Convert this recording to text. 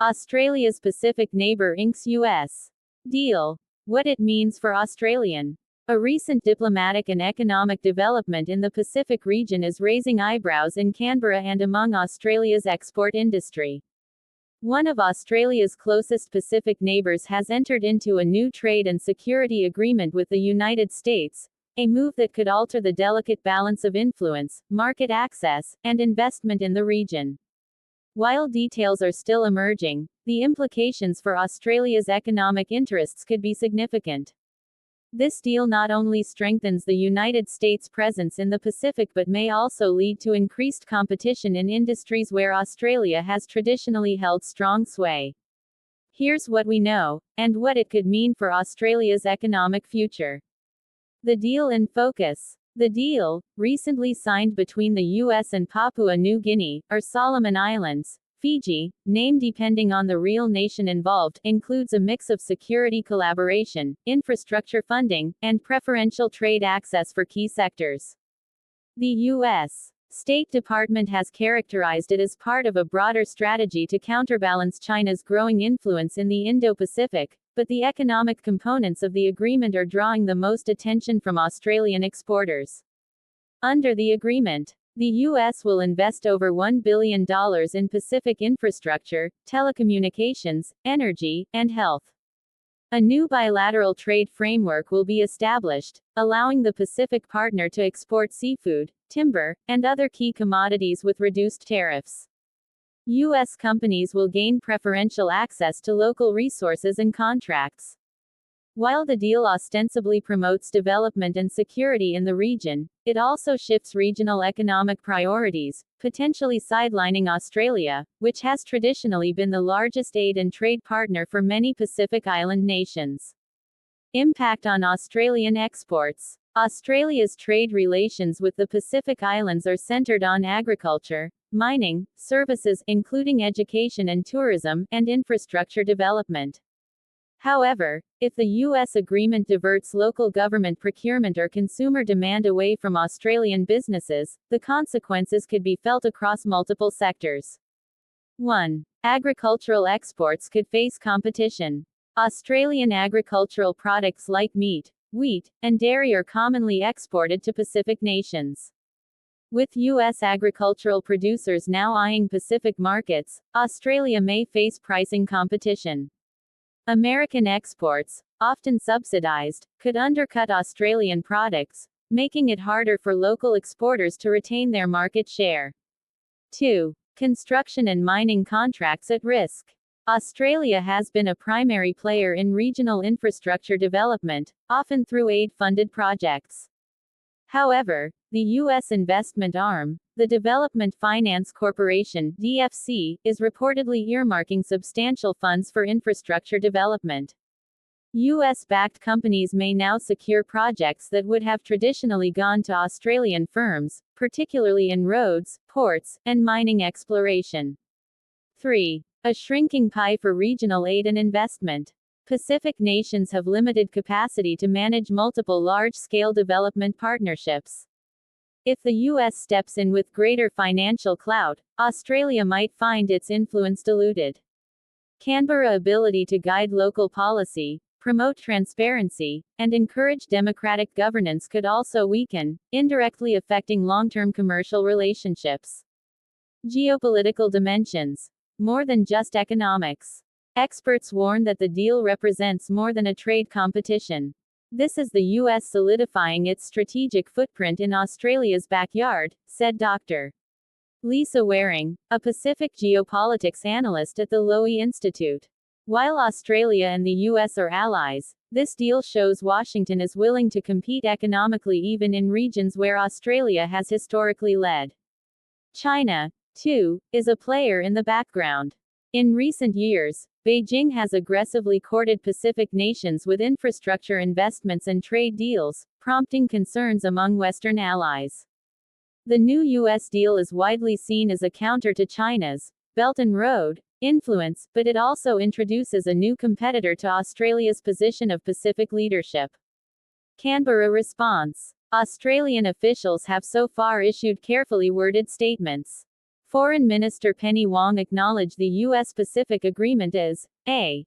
Australia's Pacific Neighbour Inc.'s U.S. deal. What it means for Australian. A recent diplomatic and economic development in the Pacific region is raising eyebrows in Canberra and among Australia's export industry. One of Australia's closest Pacific neighbours has entered into a new trade and security agreement with the United States, a move that could alter the delicate balance of influence, market access, and investment in the region. While details are still emerging, the implications for Australia's economic interests could be significant. This deal not only strengthens the United States' presence in the Pacific but may also lead to increased competition in industries where Australia has traditionally held strong sway. Here's what we know, and what it could mean for Australia's economic future. The deal in focus. The deal, recently signed between the U.S. and Papua New Guinea, or Solomon Islands, Fiji, name depending on the real nation involved, includes a mix of security collaboration, infrastructure funding, and preferential trade access for key sectors. The U.S. State Department has characterized it as part of a broader strategy to counterbalance China's growing influence in the Indo-Pacific, but the economic components of the agreement are drawing the most attention from Australian exporters. Under the agreement, the U.S. will invest over $1 billion in Pacific infrastructure, telecommunications, energy, and health. A new bilateral trade framework will be established, allowing the Pacific partner to export seafood, timber, and other key commodities with reduced tariffs. U.S. companies will gain preferential access to local resources and contracts. While the deal ostensibly promotes development and security in the region, it also shifts regional economic priorities, potentially sidelining Australia, which has traditionally been the largest aid and trade partner for many Pacific Island nations. Impact on Australian exports. Australia's trade relations with the Pacific Islands are centered on agriculture, mining, services, including education and tourism, and infrastructure development. However, if the U.S. agreement diverts local government procurement or consumer demand away from Australian businesses, the consequences could be felt across multiple sectors. 1. Agricultural exports could face competition. Australian agricultural products like meat, wheat, and dairy are commonly exported to Pacific nations. With U.S. agricultural producers now eyeing Pacific markets, Australia may face pricing competition. American exports, often subsidized, could undercut Australian products, making it harder for local exporters to retain their market share. 2. Construction and mining contracts at risk. Australia has been a primary player in regional infrastructure development, often through aid-funded projects. However, the U.S. investment arm, the Development Finance Corporation (DFC), is reportedly earmarking substantial funds for infrastructure development. U.S.-backed companies may now secure projects that would have traditionally gone to Australian firms, particularly in roads, ports, and mining exploration. 3. A shrinking pie for regional aid and investment. Pacific nations have limited capacity to manage multiple large-scale development partnerships. If the U.S. steps in with greater financial clout, Australia might find its influence diluted. Canberra's ability to guide local policy, promote transparency, and encourage democratic governance could also weaken, indirectly affecting long-term commercial relationships. Geopolitical dimensions. More than just economics. Experts warn that the deal represents more than a trade competition. This is the U.S. solidifying its strategic footprint in Australia's backyard, said Dr. Lisa Waring, a Pacific geopolitics analyst at the Lowy Institute. While Australia and the U.S. are allies, this deal shows Washington is willing to compete economically even in regions where Australia has historically led. China, too, is a player in the background. In recent years, Beijing has aggressively courted Pacific nations with infrastructure investments and trade deals, prompting concerns among Western allies. The new U.S. deal is widely seen as a counter to China's Belt and Road influence, but it also introduces a new competitor to Australia's position of Pacific leadership. Canberra response. Australian officials have so far issued carefully worded statements. Foreign Minister Penny Wong acknowledged the U.S. Pacific Agreement as a